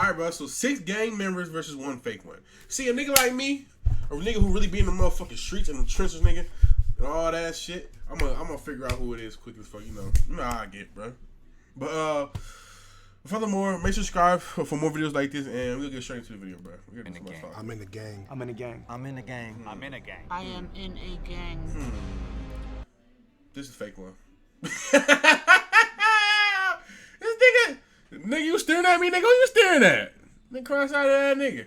Alright, bro, so 6 gang members versus 1 fake one. See, a nigga like me, or a nigga who really be in the motherfucking streets and the trenches, nigga, and all that shit, I'm gonna figure out who it is quick as fuck, you know how I get, bro. But, furthermore, make sure to subscribe for more videos like this, and we'll get straight into the video, bro. In the gang. I'm in the gang. I'm in the gang. I'm in a gang. I'm in a gang. I am in a gang. This is a fake one. This nigga, you staring at me, nigga? Who you staring at? Nigga cross out of that nigga.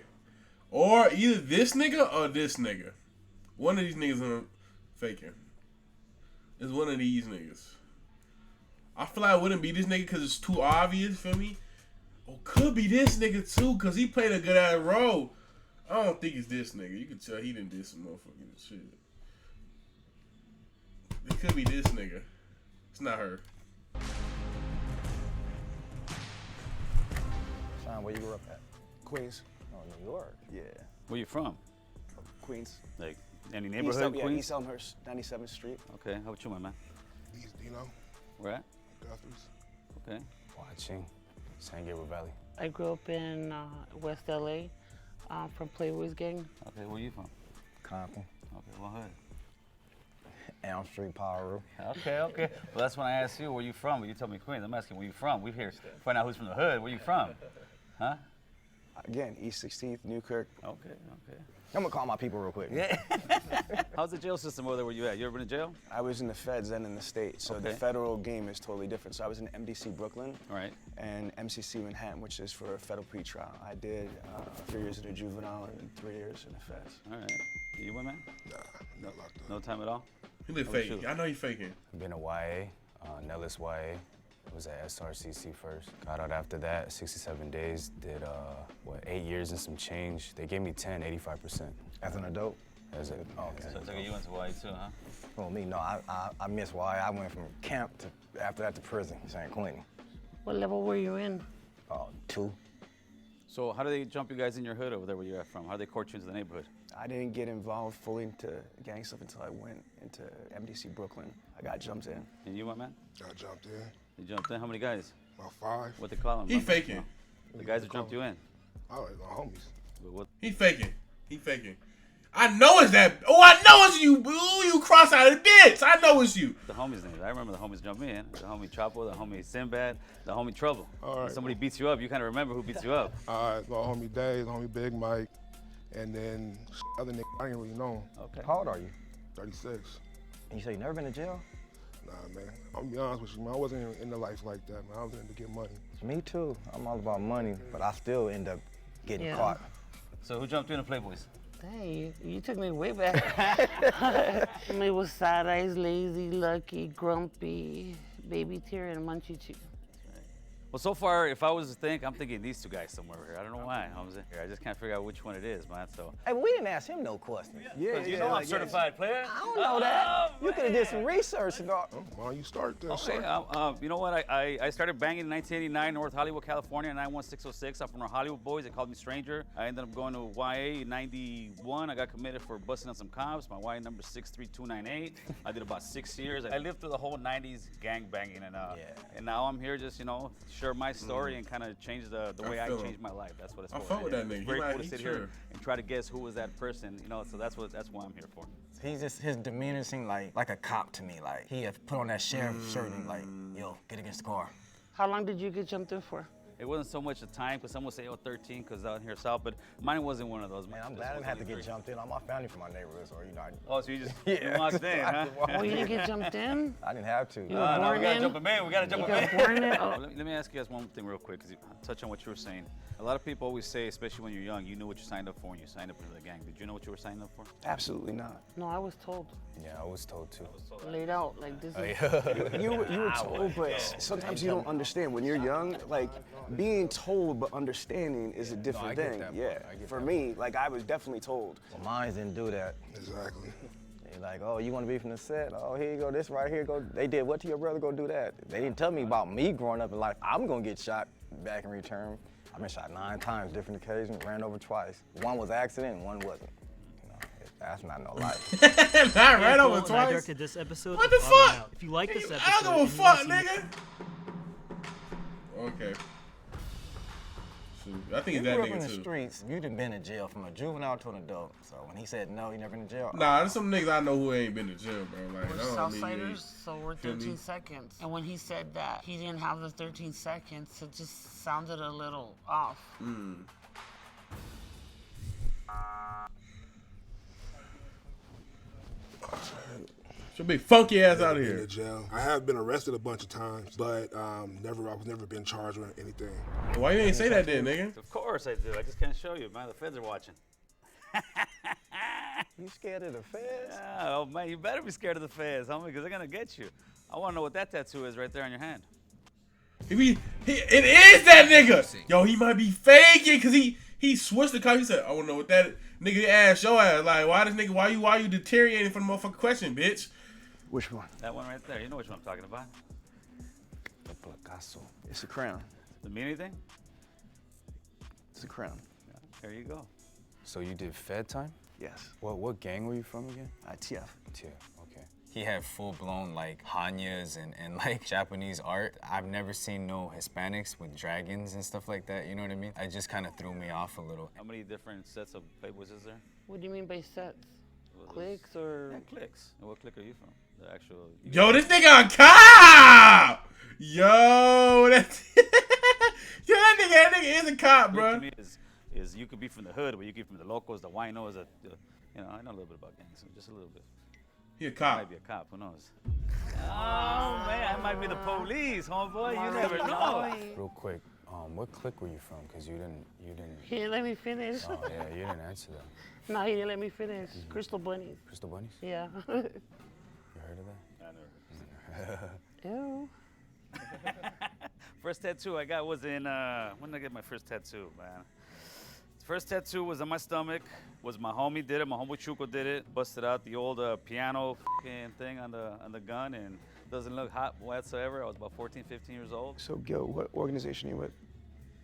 Or either this nigga or this nigga. One of these niggas are faking. It's one of these niggas. I feel like it wouldn't be this nigga because it's too obvious for me. Or could be this nigga too because he played a good ass role. I don't think it's this nigga. You can tell he done did some motherfucking shit. It could be this nigga. It's not her. Sean, where you grew up at? Queens. Oh, New York. Yeah. Where you from? Queens. Like any neighborhood in Queens? East Elmhurst, 97th Street. Okay, how about you, my man? East, you know, Where at? Guthrie's. Okay. Watching San Gabriel Valley. I grew up in West LA, from Playboy's gang. Okay, where you from? Compton. Okay, what hood? Elm Street, Power. Okay. Well, that's when I asked you where you from, but you told me Queens. I'm asking where you from. We're here to find out who's from the hood. Where you from? Huh? Again, East 16th, Newkirk. Okay. I'm gonna call my people real quick. Yeah. How's the jail system over there where you at? You ever been in jail? I was in the feds and in the state, so the Okay. federal game is totally different. So I was in MDC Brooklyn All right. and MCC Manhattan, which is for a federal pretrial. I did 3 years in the juvenile and 3 years in the feds. All right. You went, man? Nah, not locked up. No time at all? He live Oh, faking. shoot. I know he faking. Been a YA, Nellis YA. Was at SRCC first. Got out after that, 67 days. Did 8 years and some change. They gave me 10, 85%. As an adult? As a, okay. So it took you into Hawaii too, huh? Well, me, no, I missed YA. I went from camp to, after that to prison, San Quentin. What level were you in? 2. So how do they jump you guys in your hood over there where you're at from? How do they court you into the neighborhood? I didn't get involved fully into gang stuff until I went into MDC Brooklyn. I got jumped in. And you went, man? I jumped in. You jumped in? How many guys? About 5. What they call them? He faking. The guys who jumped you in. I like my homies. What? He faking. I know it's that. Oh, I know it's you. Ooh, you cross out of the bitch. I know it's you. The homies' names. I remember the homies jumped me in. The homie Chapo, the homie Sinbad, the homie Trouble. All right. When somebody beats you up, you kind of remember who beats you up. All right, my homie Dave, homie Big Mike, and then other nigga I ain't really know. Okay. How old are you? 36. And you say you never been to jail? Nah, man. I'm gonna be honest with you, man. I wasn't in the life like that, man. I was in to get money. Me too. I'm all about money, but I still end up getting Yeah. caught. So who jumped you in the Playboys? Hey, you took me way back. Me was Side Eyes, Lazy, Lucky, Grumpy, Baby Tear, and Munchie Chew. Well, so far, if I was to think, I'm thinking these two guys somewhere here. I don't know why. I just can't figure out which one it is, man. So. Hey, but we didn't ask him no questions. Yeah, You know I'm certified player. I don't know that. You could have did some research and all. Oh, why don't you start there, Okay, sir? you know what? I started banging in 1989, North Hollywood, California, 91606. I'm from the Hollywood boys. They called me Stranger. I ended up going to YA in 91. I got committed for busting on some cops. My YA number 63298. I did about 6 years. I lived through the whole 90s gang banging, and now I'm here just, share my story and kind of change the way I changed my life. That's what it's I for. fuck with that nigga. It's very He cool like- to sit he here sure. and try to guess who was that person, so that's why I'm here for. He's just, his demeanor seemed like a cop to me. Like he had put on that sheriff shirt and like, yo, get against the car. How long did you get jumped in for? It wasn't so much the time, because some would say, 13, because out here south, but mine wasn't one of those. Man, I'm glad I didn't have to get jumped in. All my family from my neighborhood, so Oh, so you just Yeah. walked in, huh? Oh, you didn't get jumped in? I didn't have to. You were No, we born gotta in? jump him in. We gotta jump You him in. got born in? Oh. Let me ask you guys one thing real quick, because touch on what you were saying. A lot of people always say, especially when you're young, you knew what you signed up for when you signed up for the gang. Did you know what you were signing up for? Absolutely not. No, I was told. Yeah, I was told to. Laid out like this is. You were told, but sometimes you don't understand. When you're young, like being told but understanding is a different I get thing. that part. Yeah. I get For that me, like I was definitely told. Well, mine didn't do that. Exactly. They like, oh, you want to be from the set? Oh, here you go, this right here. Go. They did what to your brother? Go do that. They didn't tell me about me growing up in life. I'm gonna get shot back in return. I've been shot 9 times, different occasions, ran over twice. One was accident, and one wasn't. That's not no life. Not right Cool, over and I twice. directed this episode. What the of Bottom fuck? Out. If you like this episode, I don't give a and you fuck, wanna see- nigga. Okay. Shoot, I think You it's that grew up in nigga the too. streets. You done been in jail from a juvenile to an adult. So when he said no, you never been in jail. Nah, there's some niggas I know who ain't been to jail, bro. Like, We're I don't mean Southsiders, so we're feel me? 13 seconds. And when he said that he didn't have the 13 seconds, it just sounded a little off. Your big funky ass out of Been to here. jail. I have been arrested a bunch of times, but I was never been charged with anything. Why you ain't say that then, nigga? Of course I do. I just can't show you, man. The feds are watching. You scared of the feds? Oh, man, you better be scared of the feds, homie, because they're going to get you. I want to know what that tattoo is right there on your hand. It is that nigga. Yo, he might be faking because he switched the cop. He said, I want to know what that nigga asked your ass. Like, why you deteriorating from the motherfucking question, bitch? Which one? That one right there. You know which one I'm talking about. The Picasso. It's a crown. Does it mean anything? It's a crown. Yeah, there you go. So you did Fed time? Yes. What gang were you from again? TF. TF, okay. He had full-blown like hanyas and like Japanese art. I've never seen no Hispanics with dragons and stuff like that, you know what I mean? It just kind of threw me off a little. How many different sets of Playboys is there? What do you mean by sets? Clicks or? Yeah, clicks. And what clique are you from? The actual. Yo, this nigga on cop. Yo, that nigga is a cop, Clique to bro. me is you could be from the hood, but you could be from the locals, the winos, you know, I know a little bit about gangs, just a little bit. He a Might cop. be a cop, who knows? Oh man, I might be the police, homeboy. You never know. Real quick, what clique were you from? Cause you didn't. He didn't let me finish. Oh yeah, you didn't answer that. No, he didn't let me finish. Crystal bunnies. Crystal Bunnies? Yeah. You heard of that? Ew. First tattoo I got was in, when did I get my first tattoo, man? First tattoo was on my stomach, was my homie did it, my homie Chuco did it. Busted out the old piano thing on the gun and doesn't look hot whatsoever. I was about 14, 15 years old. So, Gil, what organization are you with?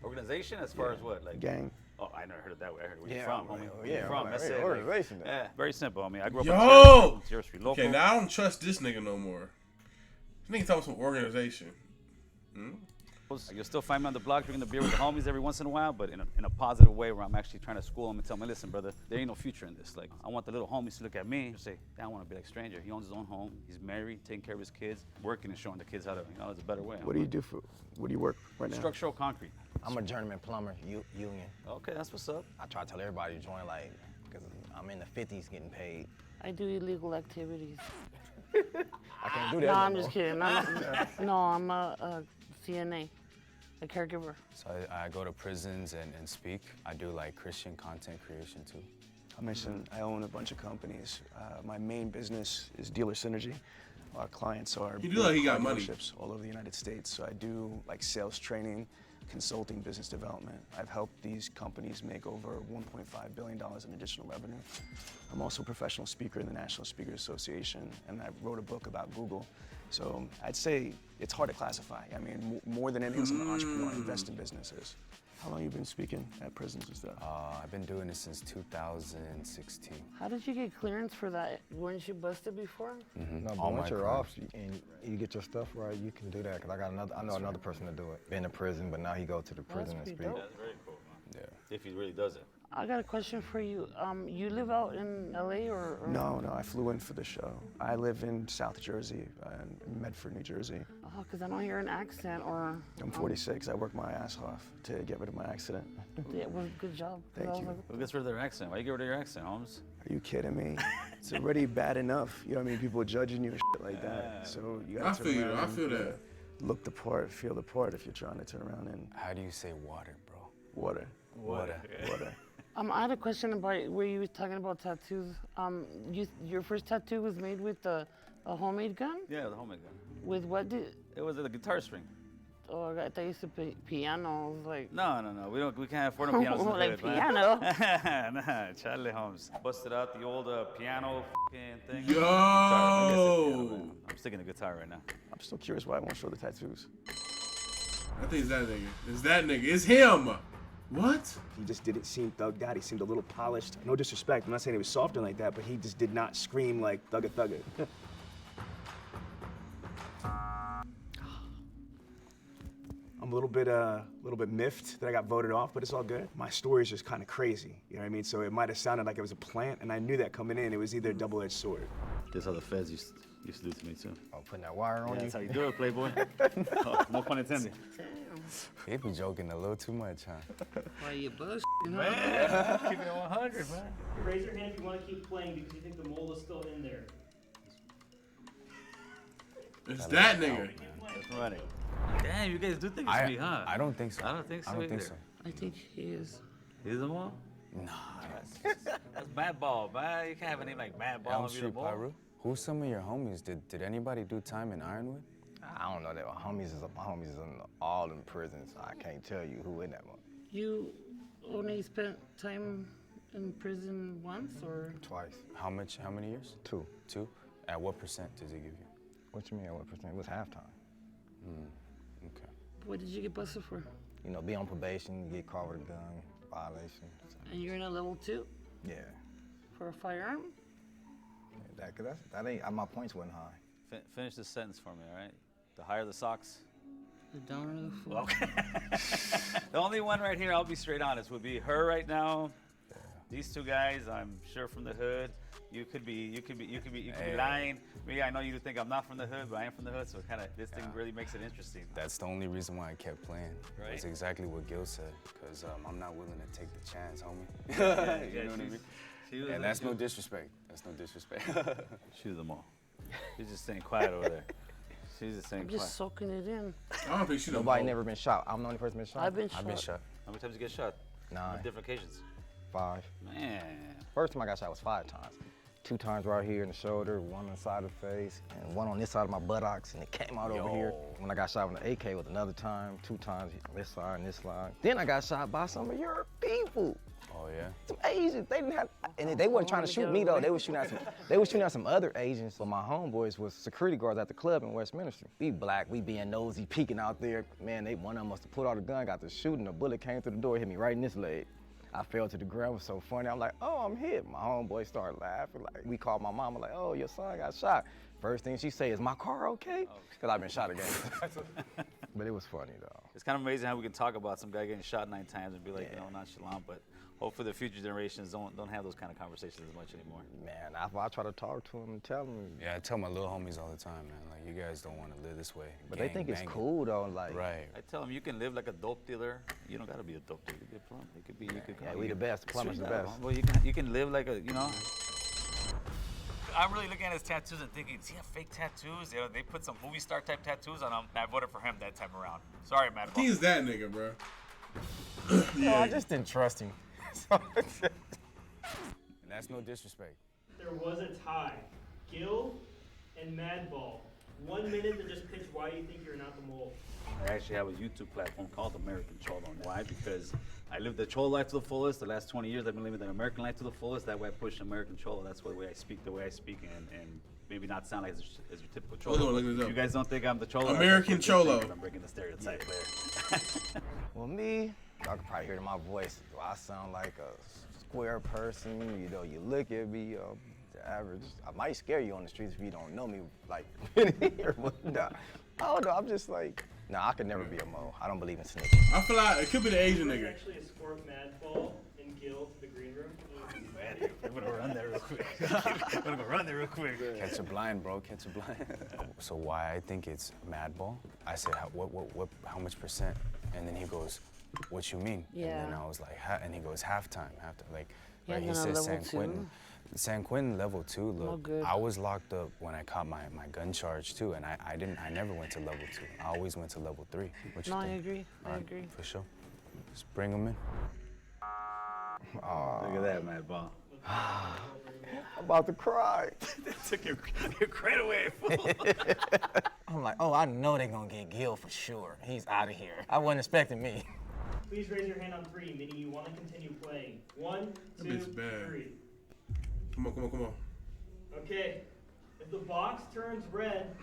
Organization as far as what? Like Gang? Oh, I never heard of that. I heard where you Yeah, from, well, homie. yeah, Where you from? well, That's hey, it. organization, then. Yeah, very simple, homie. I grew up Yo! in Terrace Street, local. Okay, now I don't trust this nigga no more. This nigga talking some organization. You'll still find me on the block drinking the beer with the homies every once in a while, but in a positive way where I'm actually trying to school them and tell them, listen, brother, there ain't no future in this. Like, I want the little homies to look at me and say, damn, I want to be like Stranger. He owns his own home. He's married, taking care of his kids, working and showing the kids how to, there's a better way. What do you work right now? Structural concrete. I'm a journeyman plumber, union. Okay, that's what's up. I try to tell everybody to join, like, because I'm in the 50s getting paid. I do illegal activities. I can't do that. No, no I'm more. just kidding. I'm a CNA, a caregiver. So I go to prisons and speak. I do like Christian content creation too. I mentioned I own a bunch of companies. My main business is Dealer Synergy. Our clients are He do like he got car money. dealerships all over the United States. So I do like sales training, consulting, business development. I've helped these companies make over $1.5 billion in additional revenue. I'm also a professional speaker in the National Speakers Association, and I wrote a book about Google. So I'd say it's hard to classify. I mean, more than anything else, I'm an entrepreneur. I invest in businesses. How long you been speaking at prisons and stuff? I've been doing this since 2016. How did you get clearance for that? Weren't you busted before? No, but All once my you're career. off and you get your stuff right, you can do that. Cause I know another person to do it. Been to prison, but now he go to the prison and pretty speak. dope. That's very cool, man. Yeah. If he really does it. I got a question for you. You live out in LA or? No, I flew in for the show. I live in South Jersey, in Medford, New Jersey. Oh, because I don't hear an accent or. I'm 46. I work my ass off to get rid of my accident. Yeah, well, good job. 'Cause Thank I was you. like, Who gets rid of their accent? Why you get rid of your accent, Holmes? Are you kidding me? It's already bad enough. You know what I mean? People judging you and shit like that. So you I gotta feel turn you. around I and, feel that. Look the part, feel the part if you're trying to turn around and How do you say water, bro? water. Water. I had a question about where you were talking about tattoos. Your first tattoo was made with a homemade gun? Yeah, the homemade gun. With what did? It was a guitar string. Oh, I thought you said piano. I was like. No. We can't afford no pianos in the Like hood, man. piano. Nah, Charlie Holmes. Busted out the old piano thing. Yo! Guitar. Maybe I said piano, man. I'm sticking to guitar right now. I'm still curious why I won't show the tattoos. I think it's that nigga. It's that nigga. It's him. What? He just didn't seem thugged out. He seemed a little polished. No disrespect. I'm not saying he was soft and like that, but he just did not scream like thugga thugga. I'm a little bit miffed that I got voted off, but it's all good. My story is just kind of crazy, you know what I mean? So it might have sounded like it was a plant, and I knew that coming in, it was either a double-edged sword. This is how the feds used to do to me too. Oh, putting that wire on Yeah, you? that's how you do it, Playboy. Oh, no pun intended. They be joking a little too much, huh? Why you bullshitting? Man, keep it 100, man. Raise your hand if you want to keep playing because you think the mole is still in there. It's that nigga. That's funny. Damn, you guys do think it's me, huh? I don't think so. I don't think so I don't think either. so. I think he is. He's the mole? Nah. That's Mad Ball, man. You can't have a name like Mad Ball Elm and be the Street mole. Pyro. Who's some of your homies? Did anybody do time in Ironwood? I don't know that. My homies is all in prison, so I can't tell you who in that one. You only spent time in prison once, or? Twice. How many years? 2. 2? At what percent does it give you? What you mean, what percent? It was halftime. Okay. What did you get busted for? You know, be on probation, get caught with a gun, violation. And you're in a level 2 Yeah. for a firearm? That ain't, my points wasn't high. Finish this sentence for me, all right? The higher the socks. The downer the fool. Okay. The only one right here, I'll be straight honest, would be her right now. These two guys, I'm sure from the hood. You could be lying. Me, I know you think I'm not from the hood, but I am from the hood, so this thing really makes it interesting. That's the only reason why I kept playing. Right. That's exactly what Gil said, because I'm not willing to take the chance, homie. Yeah, you know what I mean? She was And that's no disrespect. That's no disrespect. She was the mole. She's just staying quiet over there. She's just staying I'm quiet. just soaking it in. I don't think she Nobody never been shot. I'm the only person been shot. I've been shot. I've been shot. How many times you get shot? 9, On different occasions. 5. Man. First time I got shot was 5 times. 2 times right here in the shoulder, 1 on the side of the face, and 1 on this side of my buttocks, and it came out over here. When I got shot with an AK was another time, 2 times on this side and this side. Then I got shot by some of your people. Oh yeah. Some Asians, they didn't have, and they wasn't trying to shoot me though. They was shooting at some other Asians. So my homeboys was security guards at the club in Westminster. We black, we being nosy, peeking out there. Man, one of them must have put out a gun, got the shooting. A bullet came through the door, hit me right in this leg. I fell to the ground. It was so funny. I'm like, oh, I'm hit. My homeboy started laughing. Like, we called my mama, like, oh, your son got shot. First thing she say is, my car okay? Because I've been shot again. But it was funny though. It's kind of amazing how we can talk about some guy getting shot 9 times and be like, nonchalant, but hopefully the future generations don't have those kind of conversations as much anymore. Man, I try to talk to them and tell them. Yeah, I tell my little homies all the time, man. Like, you guys don't want to live this way. But they think it's cool though, like. Right. I tell them you can live like a dope dealer. You don't gotta be a dope dealer. You could be a plumber. You could Yeah, we the best. Plumbers the best. Well, you can live like a, I'm really looking at his tattoos and thinking, does he have fake tattoos? You know, they put some movie star type tattoos on him, and I voted for him that time around. Sorry, Matt. He's that nigga, bro. No, I just didn't trust him. And that's no disrespect. There was a tie. Gil and Madball. 1 minute to just pitch why you think you're not the mole. I actually have a YouTube platform called American Cholo. Why? Because I lived the Cholo life to the fullest. The last 20 years I've been living the American life to the fullest. That way I push American Cholo. That's the way I speak, and maybe not sound like as your typical Cholo. Hold on, look this up. You guys don't think I'm the Cholo? American Cholo. I'm breaking the stereotype there. Well, me, y'all can probably hear it in my voice. Do I sound like a square person? You know, you look at me, the average. I might scare you on the streets if you don't know me, like, here, but nah. I don't know, I'm just like, nah, I could never be a mole. I don't believe in snitching. I feel like it could be the Asian There's nigga. actually escort Madball and Gil to the green room. I'm gonna run there real quick. I'm gonna go run there real quick. Catch a blind, bro. Catch a blind. So why I think it's Madball? I said, how much percent? And then he goes, what you mean? Yeah. And then I was like, and he goes, halftime. Like, Yeah, right, he then a says level San Quentin. 2. San Quentin level 2. Oh, Look, good. I was locked up when I caught my gun charge too, and I never went to level 2. I always went to level 3. What you No, I think? agree. I All right, agree. For sure. Just bring him in. Look at that, Mad Ball. I'm about to cry. Took your credit away, fool. I'm like, oh, I know they're gonna get Gil for sure. He's out of here. I wasn't expecting me. Please raise your hand on 3, meaning you want to continue playing. 1, 2, That bitch bad. 3. Come on. Okay. If the box turns red,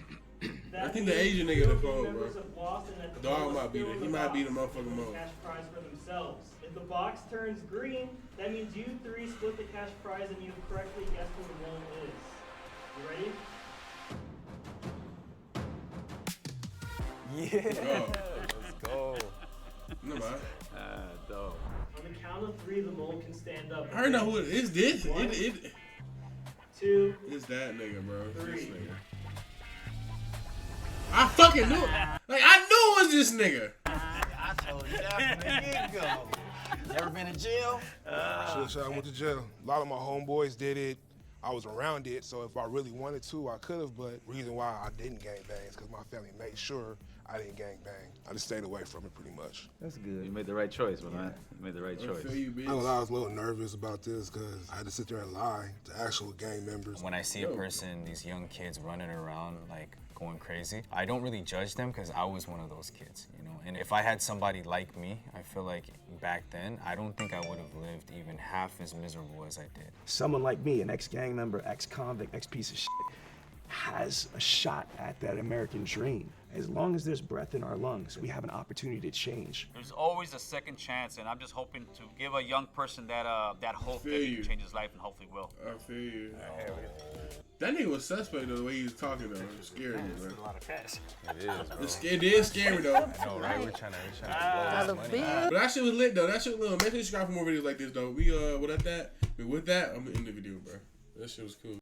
that I think the means Asian nigga two the of you phone, members bro. have lost and that the Dog mole is might be still the- in he the might be box the motherfucking with mole. Cash prize for themselves. If the box turns green, that means you 3 split the cash prize and you have correctly guessed who the mole is. You ready? Go. Let's go. No mind. Dope. On the count of 3, the mole can stand up. I already know who it is. This. One. It. 2. It's that nigga, bro. It's this 3. nigga. I fucking knew it. Like, I knew it was this nigga. I told you that from the get-go. You ever been in jail? I went to jail. A lot of my homeboys did it. I was around it, so if I really wanted to, I could have, but reason why I didn't gang bang is because my family made sure I didn't gang bang. I just stayed away from it pretty much. That's good. You made the right choice, man. You made the right I choice. feel you, bitch. I was a little nervous about this because I had to sit there and lie to actual gang members. When I see a person, these young kids running around like going crazy, I don't really judge them because I was one of those kids, you know. And if I had somebody like me, I feel like back then, I don't think I would have lived even half as miserable as I did. Someone like me, an ex-gang member, ex-convict, ex-piece of shit, has a shot at that American dream. As long as there's breath in our lungs, we have an opportunity to change. There's always a second chance, and I'm just hoping to give a young person that that hope that he can change his life, and hopefully will. I feel you. That nigga was suspect though, the way he was talking though. It scared me, bro. A lot of cash. It is, bro. It did scare me though. I know, right? We're trying to blow this money. But that shit was lit though. That shit was lit. Make sure you subscribe for more videos like this though. We with that, I'm gonna end the video, bro. That shit was cool.